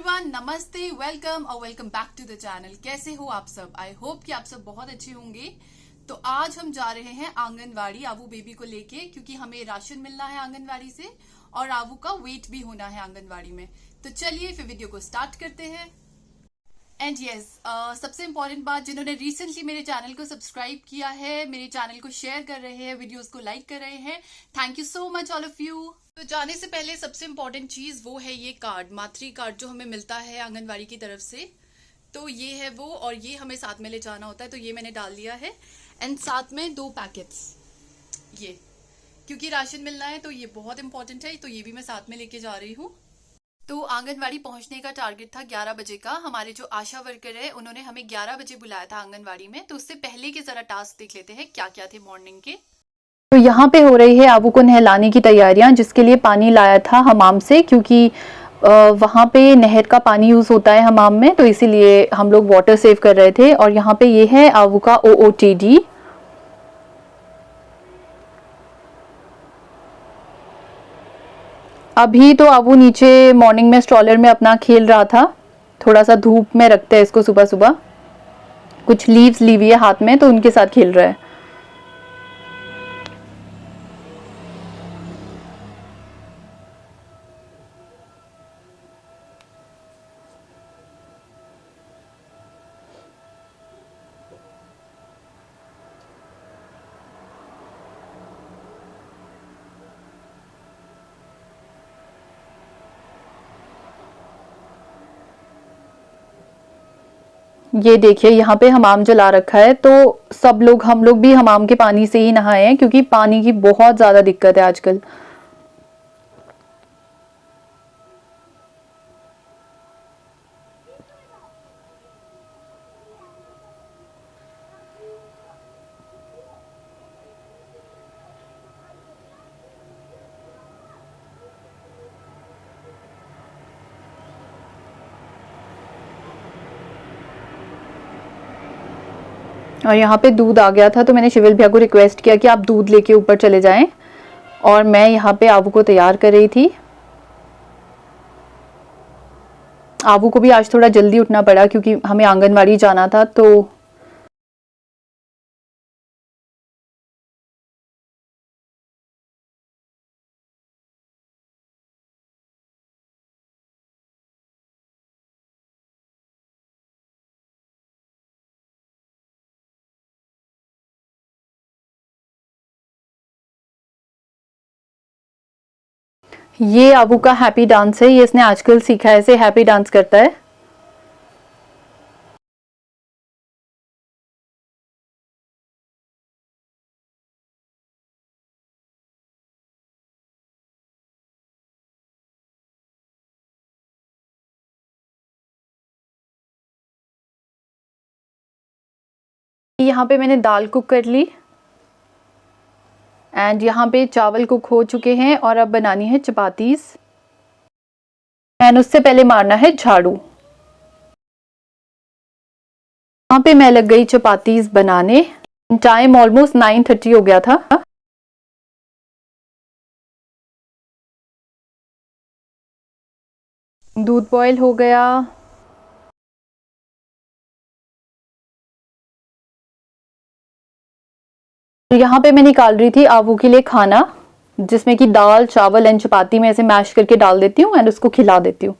Everyone, नमस्ते, welcome और welcome back to the channel. कैसे हो आप सब? आई होप कि आप सब बहुत अच्छे होंगे। तो आज हम जा रहे हैं आंगनवाड़ी आवू बेबी को लेके, क्योंकि हमें राशन मिलना है आंगनवाड़ी से और आवू का वेट भी होना है आंगनवाड़ी में। तो चलिए फिर वीडियो को स्टार्ट करते हैं। एंड यस, सबसे इम्पोर्टेंट बात, जिन्होंने रिसेंटली मेरे चैनल को सब्सक्राइब किया है, मेरे चैनल को शेयर कर रहे हैं, वीडियोस को लाइक कर रहे हैं, thank you so much all of you. तो जाने से पहले सबसे इम्पोर्टेंट चीज वो है ये कार्ड, मातृ कार्ड जो हमें मिलता है आंगनवाड़ी की तरफ से। तो ये है वो, और ये हमें साथ में ले जाना होता है, तो ये मैंने डाल दिया है। एंड साथ में 2 पैकेट्स, ये क्योंकि राशन मिलना है तो ये बहुत इंपॉर्टेंट है, तो ये भी मैं साथ में लेके जा रही हूँ। तो आंगनवाड़ी पहुंचने का टारगेट था 11 बजे का। हमारे जो आशा वर्कर है उन्होंने हमें 11 बजे बुलाया था आंगनवाड़ी में। तो उससे पहले के जरा टास्क देख लेते हैं क्या क्या थे मॉर्निंग के। तो यहाँ पे हो रही है आबू को नहलाने की तैयारियां, जिसके लिए पानी लाया था हमाम से, क्योंकि वहाँ पे नहर का पानी यूज होता है हमाम में, तो इसीलिए हम लोग वाटर सेव कर रहे थे। और यहाँ पे ये है आबू का OOTD। अभी तो आबू नीचे मॉर्निंग में स्ट्रॉलर में अपना खेल रहा था। थोड़ा सा धूप में रखते हैं इसको सुबह सुबह। कुछ लीव्स ली हुई है हाथ में, तो उनके साथ खेल रहा है। ये देखिए यहाँ पे हमाम जला रखा है, तो सब लोग, हम लोग भी हमाम के पानी से ही नहाए हैं, क्योंकि पानी की बहुत ज्यादा दिक्कत है आजकल। और यहाँ पे दूध आ गया था, तो मैंने शिविल भैया को रिक्वेस्ट किया कि आप दूध लेके ऊपर चले जाएं, और मैं यहाँ पे आबू को तैयार कर रही थी। आबू को भी आज थोड़ा जल्दी उठना पड़ा, क्योंकि हमें आंगनवाड़ी जाना था। तो ये आबू का हैप्पी डांस है, ये इसने आजकल सीखा है, ऐसे हैप्पी डांस करता है। यहाँ पे मैंने दाल कुक कर ली, एंड यहाँ पे चावल कुक हो चुके हैं, और अब बनानी है चपातीस, एंड उससे पहले मारना है झाड़ू। यहाँ पे मैं लग गई चपातीस बनाने। टाइम ऑलमोस्ट 9:30 हो गया था। दूध बॉयल हो गया। तो यहाँ पे मैं निकाल रही थी आबू के लिए खाना, जिसमें कि दाल चावल एंड चपाती में ऐसे मैश करके डाल देती हूँ एंड उसको खिला देती हूँ।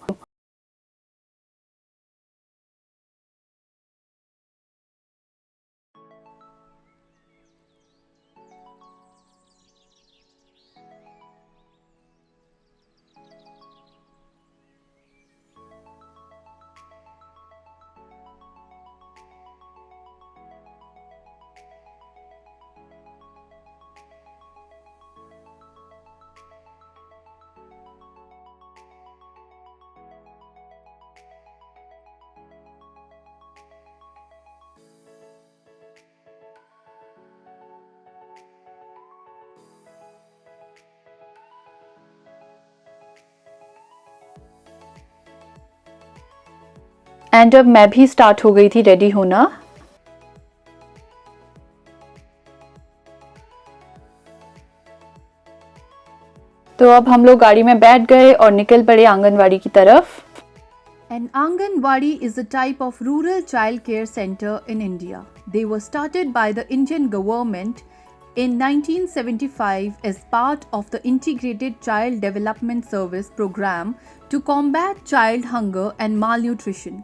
एंड अब मैं भी स्टार्ट हो गई थी रेडी होना। तो अब हम लोग गाड़ी में बैठ गए और निकल पड़े आंगनवाड़ी की तरफ। An Anganwadi is a type of rural child care center in India. They were started by the Indian government in 1975 as part of the Integrated Child Development Service program to combat child hunger and malnutrition.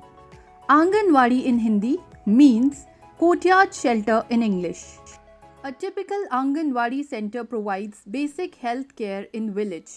Anganwadi in Hindi means courtyard shelter in English. A typical Anganwadi center provides basic health care in village.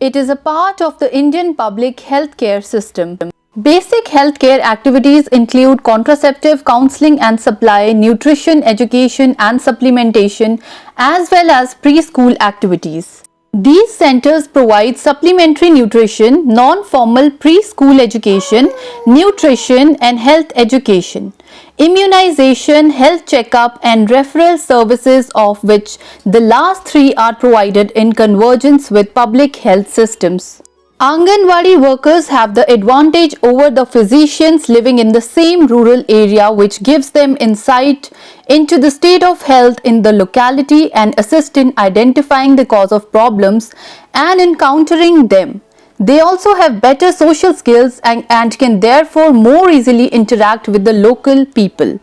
It is a part of the Indian public healthcare system. Basic healthcare activities include contraceptive, counseling and supply, nutrition, education and supplementation, as well as preschool activities. These centers provide supplementary nutrition, non-formal preschool education, nutrition and health education, immunization, health checkup and referral services, of which the last three are provided in convergence with public health systems. Anganwadi workers have the advantage over the physicians living in the same rural area, which gives them insight into the state of health in the locality and assist in identifying the cause of problems and in countering them. They also have better social skills and can therefore more easily interact with the local people.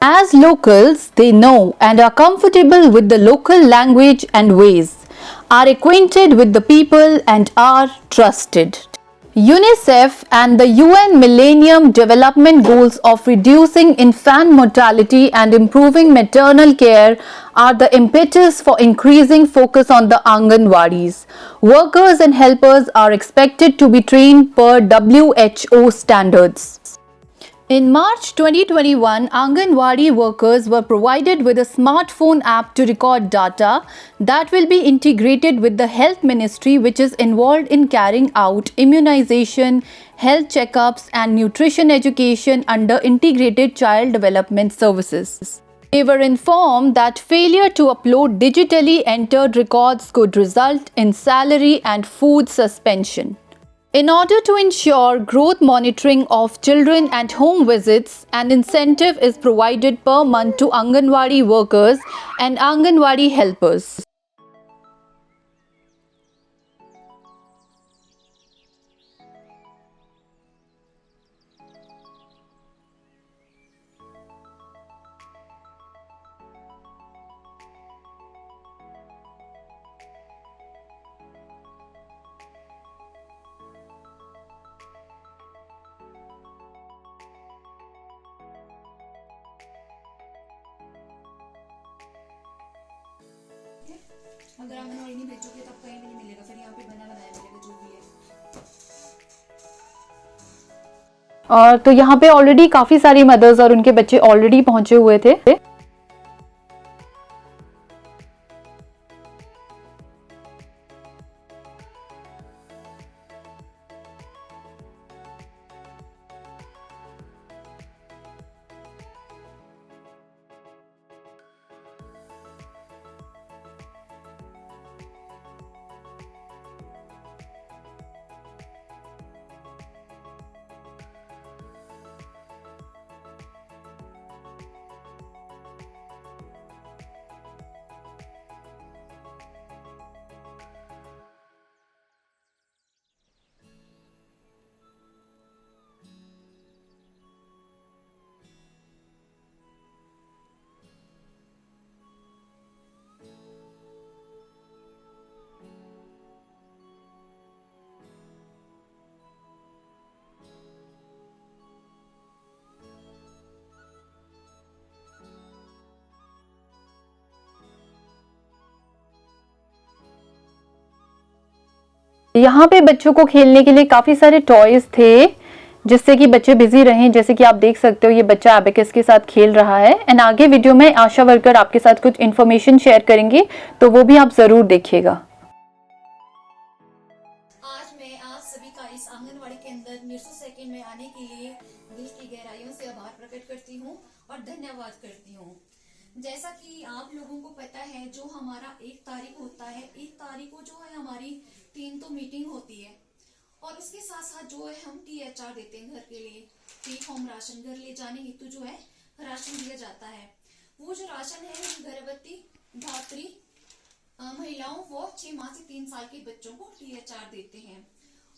As locals, they know and are comfortable with the local language and ways, are acquainted with the people and are trusted. UNICEF and the UN Millennium Development Goals of reducing infant mortality and improving maternal care are the impetus for increasing focus on the Anganwadis. Workers and helpers are expected to be trained per WHO standards. In March 2021, Anganwadi workers were provided with a smartphone app to record data that will be integrated with the Health Ministry, which is involved in carrying out immunization, health checkups and nutrition education under Integrated Child Development Services. They were informed that failure to upload digitally entered records could result in salary and food suspension. In order to ensure growth monitoring of children and home visits, an incentive is provided per month to Anganwadi workers and Anganwadi helpers. अगर आंगनवाड़ी नहीं भेजोगे तब कहीं भी नहीं मिलेगा, फिर यहाँ पे बना बनाया मिलेगा जो भी है। और तो यहाँ पे ऑलरेडी काफी सारी मदर्स और उनके बच्चे ऑलरेडी पहुंचे हुए थे। यहाँ पे बच्चों को खेलने के लिए काफी सारे टॉयज थे जिससे कि बच्चे बिजी रहें। जैसे कि आप देख सकते हो ये बच्चा एबेकस के साथ खेल रहा है। एंड आगे वीडियो में आशा वर्कर आपके साथ कुछ इन्फॉर्मेशन शेयर करेंगे, तो वो भी आप जरूर देखिएगा। आज मैं आप सभी का इस आंगनवाड़ी के अंदर 900 सेकंड में आने के लिए दिल की गहराइयों से आभार प्रकट करती हूँ और धन्यवाद करती हूँ। जैसा कि आप लोगों को पता है, जो हमारा 1 तारीख होता है, 1 तारीख को जो है हमारी 3 तो मीटिंग होती है और उसके साथ साथ जो है हम THR देते हैं घर के लिए, टेक होम राशन, घर ले जाने हेतु जो है राशन दिया जाता है। वो जो राशन है गर्भवती धात्री महिलाओं व 6 माह से 3 साल के बच्चों को THR देते हैं।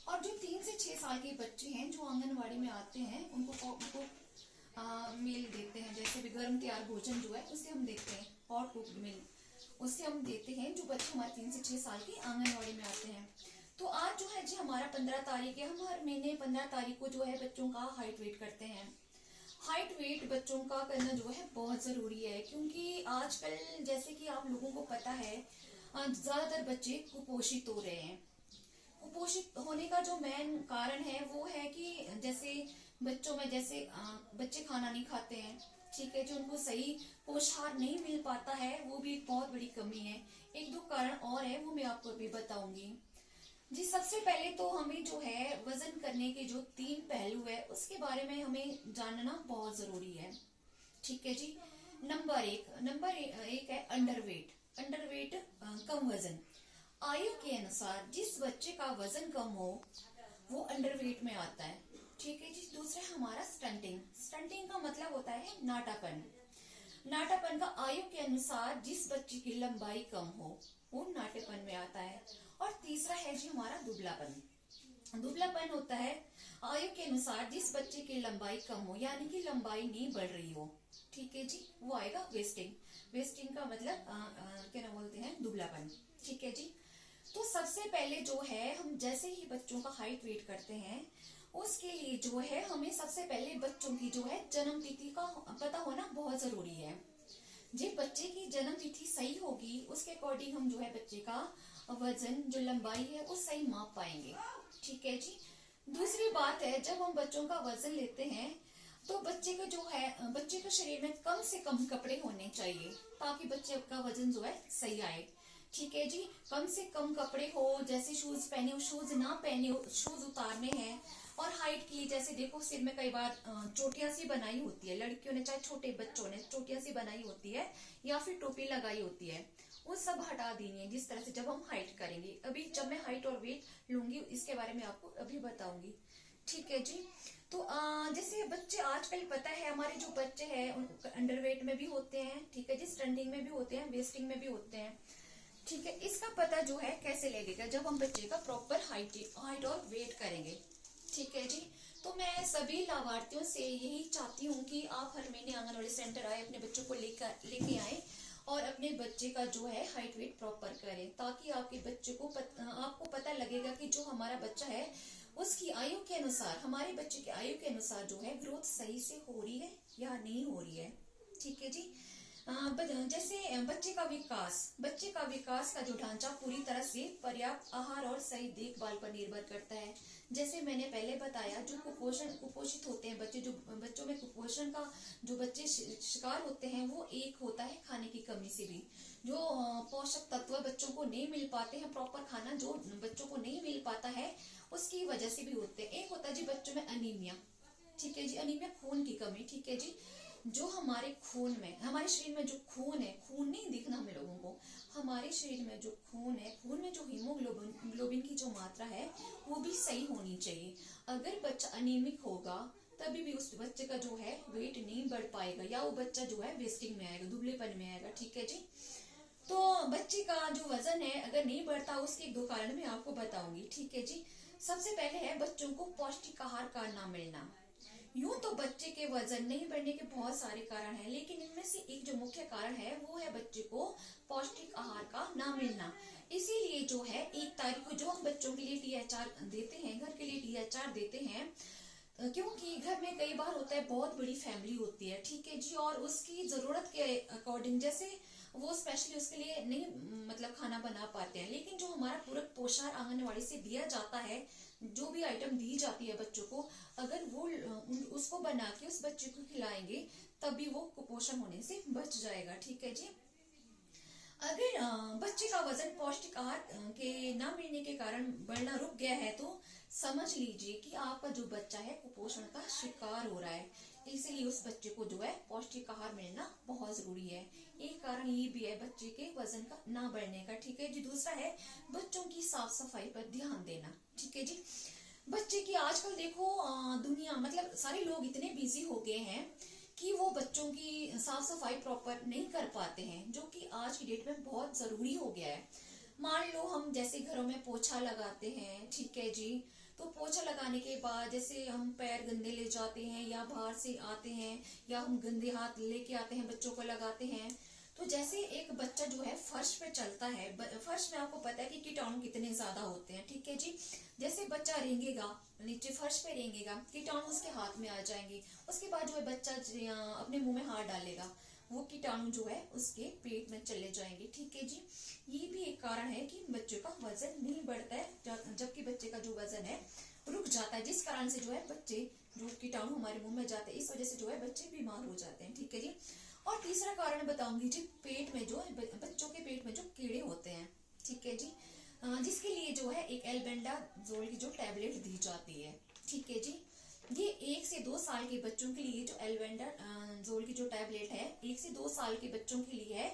और जो 3 से 6 साल के बच्चे हैं जो आंगनवाड़ी में आते हैं उनको मील देते हैं, जैसे भी गर्म तैयार भोजन जो है उसे हम देते हैं, हॉट कुक्ड मील उससे हम देते हैं जो बच्चे हमारे 3 से 6 साल के आंगनवाड़ी में आते हैं। तो आज जो है जी हमारा 15 तारीख है, हम हर महीने 15 तारीख को जो है बच्चों का हाइट वेट करते हैं। हाइट वेट बच्चों का करना जो है बहुत जरूरी है, क्योंकि आजकल जैसे कि आप लोगों को पता है ज्यादातर बच्चे कुपोषित हो रहे हैं। कुपोषित होने का जो मेन कारण है वो है कि जैसे बच्चों में जैसे बच्चे खाना नहीं खाते हैं, ठीक है, जो उनको सही पोषाहार नहीं मिल पाता है, वो भी एक बहुत बड़ी कमी है। एक दो कारण और है वो मैं आपको अभी बताऊंगी जी। सबसे पहले तो हमें जो है वजन करने के जो 3 पहलू है उसके बारे में हमें जानना बहुत जरूरी है, ठीक है जी। नंबर एक है अंडरवेट। अंडरवेट कम वजन। आयु के अनुसार जिस बच्चे का वजन कम हो वो अंडरवेट में आता है, ठीक है जी। दूसरा हमारा स्टंटिंग। स्टंटिंग का मतलब होता है नाटापन। नाटापन का आयु के अनुसार जिस बच्चे की लंबाई कम हो वो नाटेपन में आता है। और तीसरा है जी हमारा दुबलापन। दुबलापन होता है आयु के अनुसार जिस बच्चे की लंबाई कम हो, यानी कि लंबाई नहीं बढ़ रही हो, ठीक है जी, वो आएगा वेस्टिंग। वेस्टिंग का मतलब क्या ना बोलते हैं दुबलापन, ठीक है जी। तो सबसे पहले जो है हम जैसे ही बच्चों का हाइट वेट करते हैं उसके लिए जो है हमें सबसे पहले बच्चों की जो है जन्म तिथि का पता होना बहुत जरूरी है। जी बच्चे की जन्म तिथि सही होगी उसके अकॉर्डिंग हम जो है बच्चे का वजन जो लंबाई है वो सही माप पाएंगे, ठीक है जी। दूसरी बात है जब हम बच्चों का वजन लेते हैं तो बच्चे का जो है बच्चे के शरीर में कम से कम कपड़े होने चाहिए ताकि बच्चे का वजन जो है सही आए, ठीक है जी। कम से कम कपड़े हो, जैसे शूज पहने हो, शूज ना पहने हो, शूज उतारने हैं। और हाइट के लिए जैसे देखो सिर में कई बार चोटियां सी बनाई होती है, लड़कियों ने चाहे छोटे बच्चों ने चोटियां सी बनाई होती है या फिर टोपी लगाई होती है, वो सब हटा देनी है जिस तरह से जब हम हाइट करेंगे। अभी जब मैं हाइट और वेट लूंगी इसके बारे में आपको अभी बताऊंगी, ठीक है जी। तो जैसे बच्चे आजकल पता है हमारे जो बच्चे हैं अंडरवेट में भी होते हैं, ठीक है जी, स्टंटिंग में भी होते हैं, वेस्टिंग में भी होते हैं, ठीक है। इसका पता जो है कैसे लगेगा जब हम बच्चे का प्रॉपर हाइट और वेट करेंगे, ठीक है जी। तो मैं सभी लाभार्थियों से यही चाहती हूँ कि आप हर महीने आंगनवाड़ी सेंटर आए, अपने बच्चों को लेके आए और अपने बच्चे का जो है हाइट वेट प्रॉपर करें, ताकि आपके बच्चे को आपको पता लगेगा कि जो हमारा बच्चा है उसकी आयु के अनुसार, हमारे बच्चे की आयु के अनुसार जो है ग्रोथ सही से हो रही है या नहीं हो रही है, ठीक है जी। जैसे बच्चे का विकास का जो ढांचा पूरी तरह से पर्याप्त आहार और सही देखभाल पर निर्भर करता है। जैसे मैंने पहले बताया जो कुपोषित होते हैं बच्चे, जो बच्चों में कुपोषण का जो बच्चे शिकार होते हैं वो एक होता है खाने की कमी से भी, जो पोषक तत्व बच्चों को नहीं मिल पाते हैं, प्रॉपर खाना जो बच्चों को नहीं मिल पाता है उसकी वजह से भी होते हैं। एक होता है जी बच्चों में अनीमिया, ठीक है जी, अनीमिया खून की कमी, ठीक है जी। जो हमारे खून में, हमारे शरीर में जो खून है, खून नहीं दिखना हम लोगों को, हमारे शरीर में जो खून है, खून में जो हीमोग्लोबिन की जो मात्रा है वो भी सही होनी चाहिए। अगर बच्चा अनीमिक होगा तभी भी उस बच्चे का जो है वेट नहीं बढ़ पाएगा या वो बच्चा जो है वेस्टिंग में आएगा, दुबलेपन में आएगा, ठीक है जी। तो बच्चे का जो वजन है अगर नहीं बढ़ता उसके 1-2 कारण मैं आपको बताऊंगी, ठीक है जी। सबसे पहले है बच्चों को पौष्टिक आहार का ना मिलना। यूं तो बच्चे के वजन नहीं बढ़ने के बहुत सारे कारण हैं, लेकिन इनमें से एक जो मुख्य कारण है वो है बच्चे को पौष्टिक आहार का ना मिलना। इसीलिए जो है 1 तारीख को जो हम बच्चों के लिए THR देते हैं, घर के लिए THR देते हैं, क्योंकि घर में कई बार होता है बहुत बड़ी फैमिली होती है, ठीक है जी, और उसकी जरूरत के अकॉर्डिंग जैसे वो स्पेशली उसके लिए नहीं मतलब खाना बना पाते हैं, लेकिन जो हमारा पूरक पोषण आंगनवाड़ी से दिया जाता है, जो भी आइटम दी जाती है बच्चों को, अगर वो उसको बना के उस बच्चे को खिलाएंगे तभी वो कुपोषण होने से बच जाएगा, ठीक है जी। अगर बच्चे का वजन पौष्टिक आहार के न मिलने के कारण बढ़ना रुक गया है तो समझ लीजिए कि आपका जो बच्चा है कुपोषण का शिकार हो रहा है। इसीलिए उस बच्चे को जो है पौष्टिक आहार मिलना बहुत जरूरी है। एक कारण ये भी है बच्चे के वजन का ना बढ़ने का, ठीक है जी। दूसरा है बच्चों की साफ सफाई पर ध्यान देना, ठीक है जी। बच्चे की आजकल देखो दुनिया मतलब सारे लोग इतने बिजी हो गए हैं कि वो बच्चों की साफ सफाई प्रॉपर नहीं कर पाते हैं, जो कि आज की डेट में बहुत जरूरी हो गया है। मान लो हम जैसे घरों में पोछा लगाते हैं, ठीक है जी, तो पोछा लगाने के बाद जैसे हम पैर गंदे ले जाते हैं या बाहर से आते हैं या हम गंदे हाथ लेके आते हैं, बच्चों को लगाते हैं, तो जैसे एक बच्चा जो है फर्श पे चलता है, फर्श में आपको पता है कि कीटाणु कितने ज्यादा होते हैं, ठीक है जी। जैसे बच्चा रेंगेगा, नीचे फर्श पे रेंगेगा, कीटाणु उसके हाथ में आ जाएंगे, उसके बाद जो है बच्चा अपने मुंह में हाथ डालेगा, वो कीटाणु जो है उसके पेट में चले जाएंगे, ठीक है जी। ये भी एक कारण है कि बच्चों का वजन नहीं बढ़ता है, जबकि बच्चे का जो वजन है रुक जाता है, जिस कारण से जो है बच्चे जो कीटाणु हमारे मुंह में जाते हैं, इस वजह से जो है बच्चे बीमार हो जाते हैं, ठीक है जी। और तीसरा कारण बताऊंगी जी, पेट में जो बच्चों के पेट में जो कीड़े होते हैं, ठीक है जी, जिसके लिए जो है एक एल्बेंडाजोल की जो टैबलेट दी जाती है, ठीक है जी। ये 1 से 2 साल के बच्चों के लिए जो एल्बेंडाजोल की जो टैबलेट है 1 से 2 साल के बच्चों के लिए है,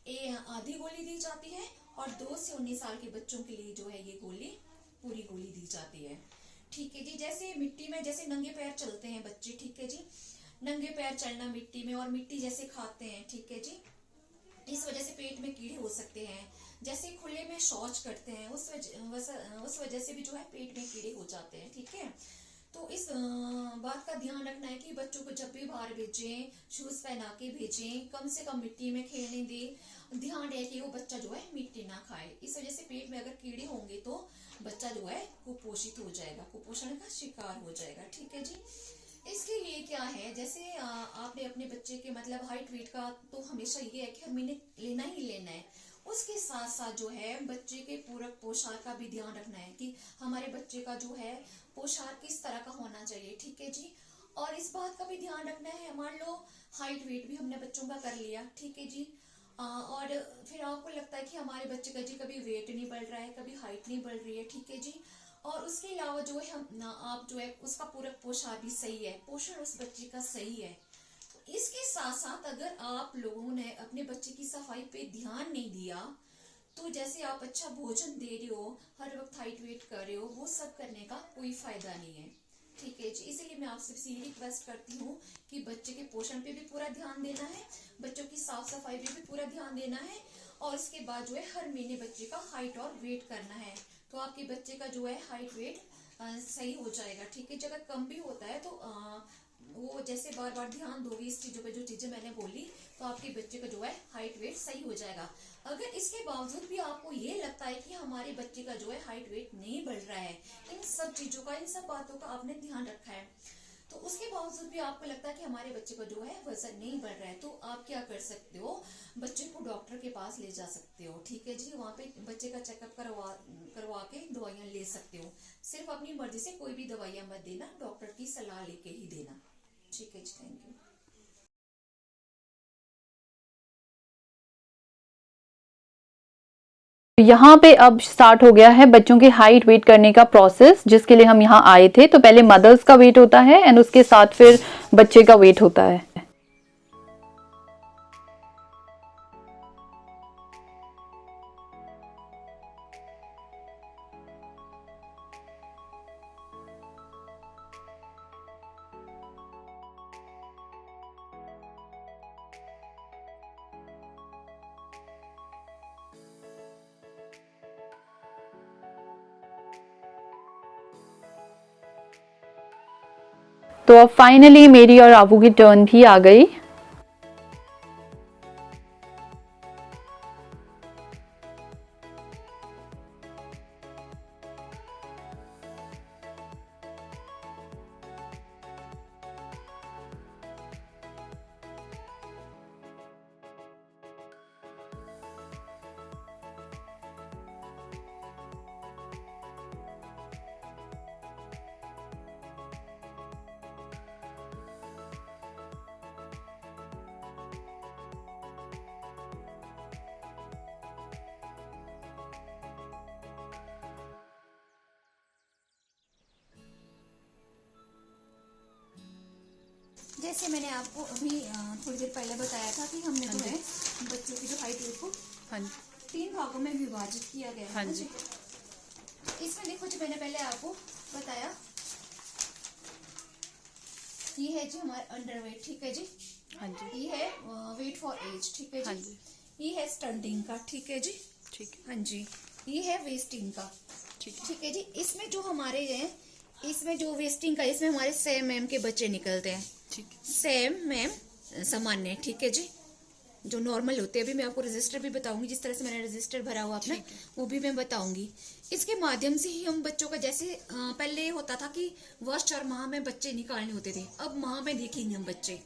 ये आधी गोली दी जाती है, और 2 से 19 साल के बच्चों के लिए जो है ये गोली पूरी गोली दी जाती है, ठीक है जी। जैसे मिट्टी में जैसे नंगे पैर चलते हैं बच्चे, ठीक है जी, नंगे पैर चलना मिट्टी में, और मिट्टी जैसे खाते हैं, ठीक है जी, इस वजह से पेट में कीड़े हो सकते हैं। जैसे खुले में शौच करते हैं, उस वजह से भी जो है पेट में कीड़े हो जाते हैं, ठीक है। तो इस बात का ध्यान रखना है कि बच्चों को जब भी बाहर भेजें, शूज पहना के भेजें, कम से कम मिट्टी में खेलने दें, ध्यान रहे कि वो बच्चा जो है मिट्टी ना खाए। इस वजह से पेट में अगर कीड़े होंगे तो बच्चा जो है कुपोषित हो जाएगा, कुपोषण का शिकार हो जाएगा, ठीक है जी। इसके लिए क्या है, जैसे आपने अपने बच्चे के मतलब हाइट वेट का तो हमेशा ये है कि हर महीने लेना ही लेना है, उसके साथ साथ जो है बच्चे के पूरक पोशाक का भी ध्यान रखना है कि हमारे बच्चे का जो है पोशाक किस तरह का होना चाहिए, ठीक है जी। और इस बात का भी ध्यान रखना है, मान लो हाइट वेट भी हमने बच्चों का कर लिया, ठीक है जी, और फिर आपको लगता है कि हमारे बच्चे का जी कभी वेट नहीं बढ़ रहा है, कभी हाइट नहीं बढ़ रही है, ठीक है जी, और उसके अलावा जो है आप जो है उसका पूरक पोषण भी सही है, पोषण उस बच्चे का सही है। तो इसके साथ साथ अगर आप लोगों ने अपने बच्चे की सफाई पे ध्यान नहीं दिया, तो जैसे आप अच्छा भोजन दे रहे हो, हर वक्त हाइट वेट कर रहे हो, वो सब करने का कोई फायदा नहीं है, ठीक है जी। इसीलिए मैं आपसे ये रिक्वेस्ट करती हूँ कि बच्चे के पोषण पे भी पूरा ध्यान देना है, बच्चों की साफ सफाई पे भी पूरा ध्यान देना है, और उसके बाद जो है हर महीने बच्चे का हाइट और वेट करना है, तो आपके बच्चे का जो है हाइट वेट सही हो जाएगा, ठीक है। अगर कम भी होता है तो वो जैसे बार बार ध्यान दोगे इस चीजों पे, जो चीजें मैंने बोली, तो आपके बच्चे का जो है हाइट वेट सही हो जाएगा। अगर इसके बावजूद भी आपको ये लगता है कि हमारे बच्चे का जो है हाइट वेट नहीं बढ़ रहा है, इन सब चीजों का, इन सब बातों का आपने ध्यान रखा है, तो उसके बावजूद भी आपको लगता है कि हमारे बच्चे का जो है वजन नहीं बढ़ रहा है, तो आप क्या कर सकते हो, बच्चे को डॉक्टर के पास ले जा सकते हो, ठीक है जी। वहाँ पे बच्चे का चेकअप करवा के दवाइयाँ ले सकते हो। सिर्फ अपनी मर्जी से कोई भी दवाइयाँ मत देना, डॉक्टर की सलाह लेके ही देना, ठीक है जी। Thank you. यहाँ पे अब स्टार्ट हो गया है बच्चों की हाइट वेट करने का प्रोसेस, जिसके लिए हम यहाँ आए थे। तो पहले मदर्स का वेट होता है एंड उसके साथ फिर बच्चे का वेट होता है। तो अब फाइनली मेरी और आबू की टर्न भी आ गई। जैसे मैंने आपको अभी थोड़ी देर पहले बताया था कि हमने जो है बच्चों की जो हाइट वेट को हाँ जी 3 भागों में विभाजित किया गया है। हाँ जी। इसमें देखो जो मैंने पहले आपको बताया, ये है जी हमारा अंडरवेट, ठीक है जी, हाँ जी ये है वेट फॉर एज, ठीक है हाँ जी, जी ये है स्टंटिंग का, ठीक है जी, ठीक है हाँ जी, ये है वेस्टिंग का, ठीक है ठीक है जी। इसमें जो हमारे हैं इसमें जो वेस्टिंग का, इसमें हमारे सेम मैम के बच्चे निकलते हैं, ठीक है। सेम मैम सामान्य, ठीक है जी, जो नॉर्मल होते हैं। अभी मैं आपको रजिस्टर भी बताऊंगी, जिस तरह से मैंने रजिस्टर भरा हुआ अपना, वो भी मैं बताऊंगी। इसके माध्यम से ही हम बच्चों का, जैसे पहले होता था कि वर्ष और माह में बच्चे निकालने होते थे, अब माह में देखेंगे हम बच्चे,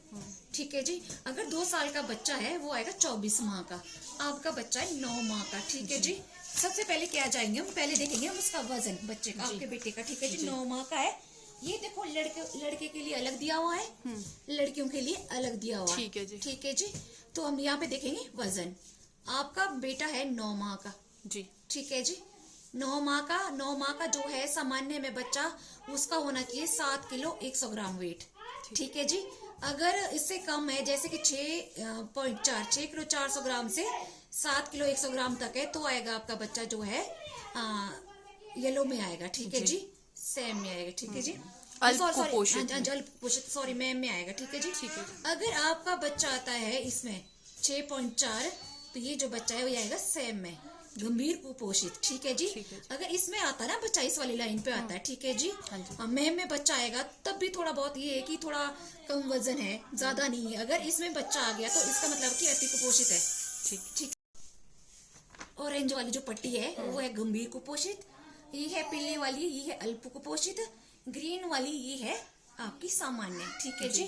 ठीक है जी। अगर 2 साल का बच्चा है वो आएगा 24 माह का, आपका बच्चा है 9 माह का, ठीक है जी। सबसे पहले क्या जाएंगे हम, पहले देखेंगे हम उसका वजन बच्चे का, आपके बेटे का, ठीक है जी। 9 माह का है ये, देखो लड़के के लिए अलग दिया हुआ है, लड़कियों के लिए अलग दिया हुआ है, ठीक है जी। ठीक है जी। तो हम यहाँ पे देखेंगे वजन, आपका बेटा है 9 माह का जी, ठीक है जी। 9 माह का जो है सामान्य में बच्चा, उसका होना चाहिए 7 किलो 100 ग्राम वेट, ठीक है जी। अगर इससे कम है, जैसे कि 6 किलो 400 ग्राम से 7 किलो 100 ग्राम तक है, तो आएगा आपका बच्चा जो है येलो में आएगा, ठीक है जी, सेम में आएगा, ठीक है जी। अल्पकुपोषित सॉरी मैम में आएगा, ठीक है जी। ठीक है। अगर आपका बच्चा आता है इसमें 6.4, तो ये जो बच्चा है वो आएगा सेम में, गंभीर कुपोषित, ठीक है जी। अगर इसमें आता है ना बच्चा, इस वाली लाइन पे आता है, ठीक है जी। मैम में बच्चा आएगा तब भी थोड़ा बहुत ये है कि थोड़ा कम वजन है, ज्यादा नहीं है। अगर इसमें बच्चा आ गया तो इसका मतलब कि अति कुपोषित है, ठीक। ऑरेंज वाली जो पट्टी है वो है गंभीर कुपोषित, ये है पीली वाली, ये है अल्प कुपोषित, ग्रीन वाली ये है आपकी सामान्य, ठीक है जी।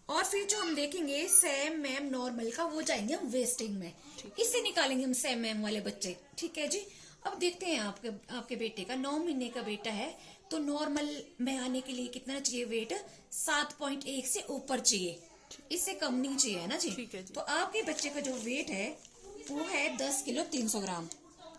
और फिर जो हम देखेंगे सेम मैम नॉर्मल का, वो जाएंगे हम वेस्टिंग में, इससे निकालेंगे हम सेम मैम वाले बच्चे, ठीक है जी। अब देखते हैं आपके बेटे का 9 महीने का बेटा है, तो नॉर्मल में आने के लिए कितना चाहिए वेट, 7.1 से ऊपर चाहिए, इससे कम नहीं चाहिए, है ना जी। ठीक है जी। तो आपके बच्चे का जो वेट है वो है 10 किलो 300 ग्राम,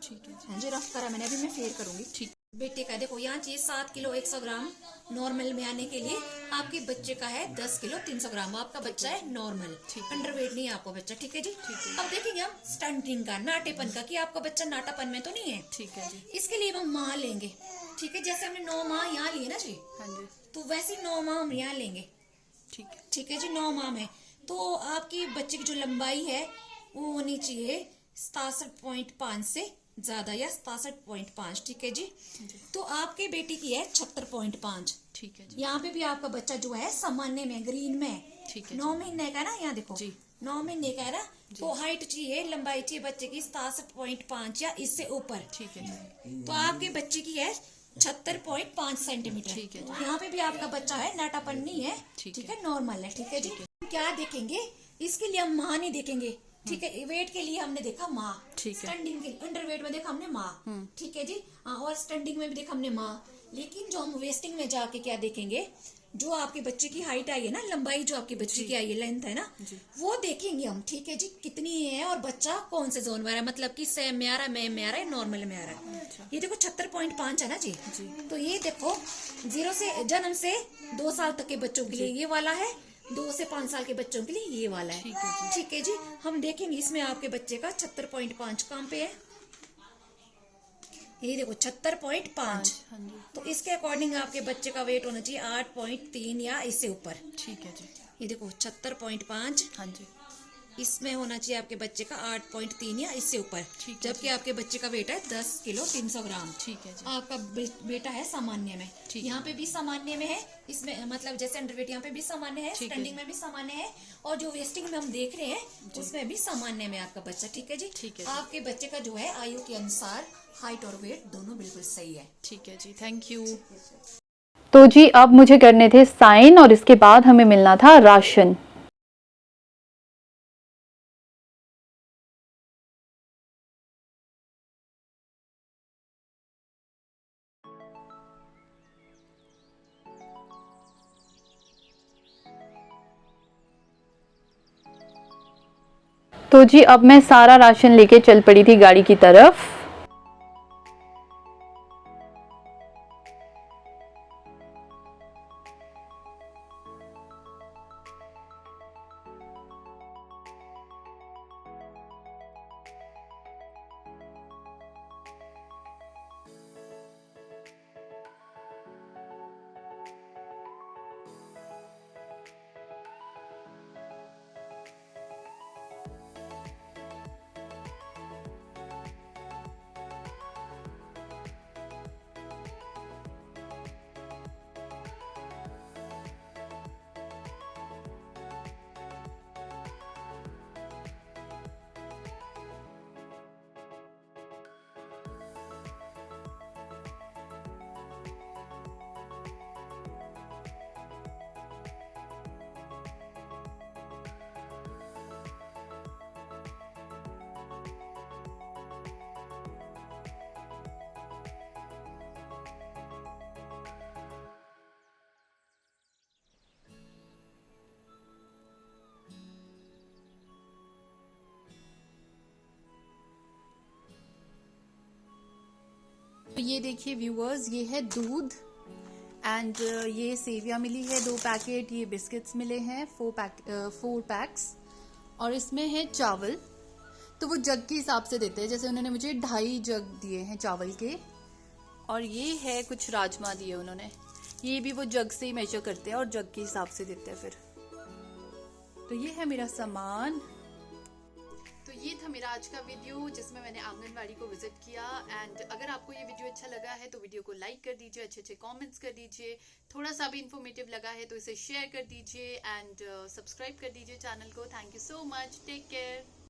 ठीक है। हाँ जी, रफ करा मैंने, अभी मैं फेर करूंगी, ठीक। बेटे का देखो यहाँ चाहिए 7 किलो 100 ग्राम नॉर्मल में आने के लिए, आपके बच्चे का है 10 किलो 300 ग्राम, आपका बच्चा है नॉर्मल, अंडरवेट नहीं है आपका बच्चा, ठीक है जी। अब देखेंगे हम स्टंटिंग का, नाटेपन का, कि आपका बच्चा नाटापन में तो नहीं है, ठीक है जी। इसके लिए हम माह लेंगे, ठीक है। जैसे हमने 9 माह यहाँ लिए ना जी, हाँ जी, तो वैसे 9 माह हम यहाँ लेंगे, ठीक है। ठीक है जी। 9 माह में तो आपकी बच्चे की जो लंबाई है वो होनी चाहिए 67.5 से ज्यादा, या 67.5, ठीक है जी। तो आपके बेटी की है 76.5, ठीक है जी। यहाँ पे भी आपका बच्चा जो है सामान्य में, ग्रीन में, ठीक है। 9 महीने का है ना, यहाँ देखो जी। 9 महीने का है ना, तो हाइट चाहिए, लंबाई चाहिए बच्चे की 67.5 या इससे ऊपर, ठीक है जी। तो आपके बच्चे की है 76.5 सेंटीमीटर, ठीक है जी। यहाँ पे भी आपका बच्चा है, नाटापन नहीं है, ठीक है, नॉर्मल है, ठीक है जी। क्या देखेंगे, इसके लिए हम माह नहीं देखेंगे, ठीक है। वेट के लिए हमने देखा माह, ठीक है। स्टैंडिंग के अंडरवेट में देखा हमने माह, ठीक है जी, और स्टैंडिंग में भी देखा हमने माह। लेकिन जो हम वेस्टिंग में जाके क्या देखेंगे, जो आपके बच्चे की हाइट आई है ना, लंबाई जो आपके बच्चे की आई है, लेंथ है ना, वो देखेंगे हम, ठीक है जी, कितनी है, और बच्चा कौन से जोन में आ रहा है, मतलब कि सेम में आ रहा है, मैम में आ रहा है, नॉर्मल में आ रहा है। ये देखो 76.5 है ना जी, तो ये देखो 0 से जन्म से 2 साल तक के बच्चों के लिए ये वाला है, 2 से 5 साल के बच्चों के लिए ये वाला है, ठीक है जी। हम देखेंगे इसमें आपके बच्चे का 76.5 कहाँ पे है, ये देखो 76.5, तो इसके अकॉर्डिंग आपके बच्चे का वेट होना चाहिए 8.3 या इससे ऊपर, ठीक है जी। ये देखो 76.5, हाँ जी, इसमें होना चाहिए आपके बच्चे का 8.3 या इससे ऊपर, जबकि आपके बच्चे का वेट है 10 किलो 300 ग्राम, ठीक है जी। आपका बेटा है सामान्य में, यहाँ पे भी सामान्य में है, इसमें मतलब जैसे अंडरवेट यहाँ पे भी सामान्य है, स्टैंडिंग में भी सामान्य है, और जो वेस्टिंग में हम देख रहे हैं उसमें भी सामान्य में आपका बच्चा, ठीक है जी। ठीक है। आपके बच्चे का जो है आयु के अनुसार हाइट और वेट दोनों बिल्कुल सही है, ठीक है जी, थैंक यू। तो जी अब मुझे करने थे साइन, और इसके बाद हमें मिलना था राशन। तो जी अब मैं सारा राशन लेके चल पड़ी थी गाड़ी की तरफ। ये देखिए व्यूअर्स, ये है दूध एंड ये सेविया मिली है 2 पैकेट, ये बिस्किट्स मिले हैं 4 पैक्स, और इसमें है चावल। तो वो जग के हिसाब से देते हैं, जैसे उन्होंने मुझे 2.5 जग दिए हैं चावल के। और ये है कुछ राजमा दिए उन्होंने, ये भी वो जग से ही मेजर करते हैं और जग के हिसाब से देते हैं फिर। तो ये है मेरा सामान। तो ये था मेरा आज का वीडियो जिसमें मैंने आंगनवाड़ी को विजिट किया। एंड अगर आपको ये वीडियो अच्छा लगा है तो वीडियो को लाइक कर दीजिए, अच्छे अच्छे कमेंट्स कर दीजिए, थोड़ा सा भी इंफॉर्मेटिव लगा है तो इसे शेयर कर दीजिए एंड सब्सक्राइब कर दीजिए चैनल को। Thank you so much, take care.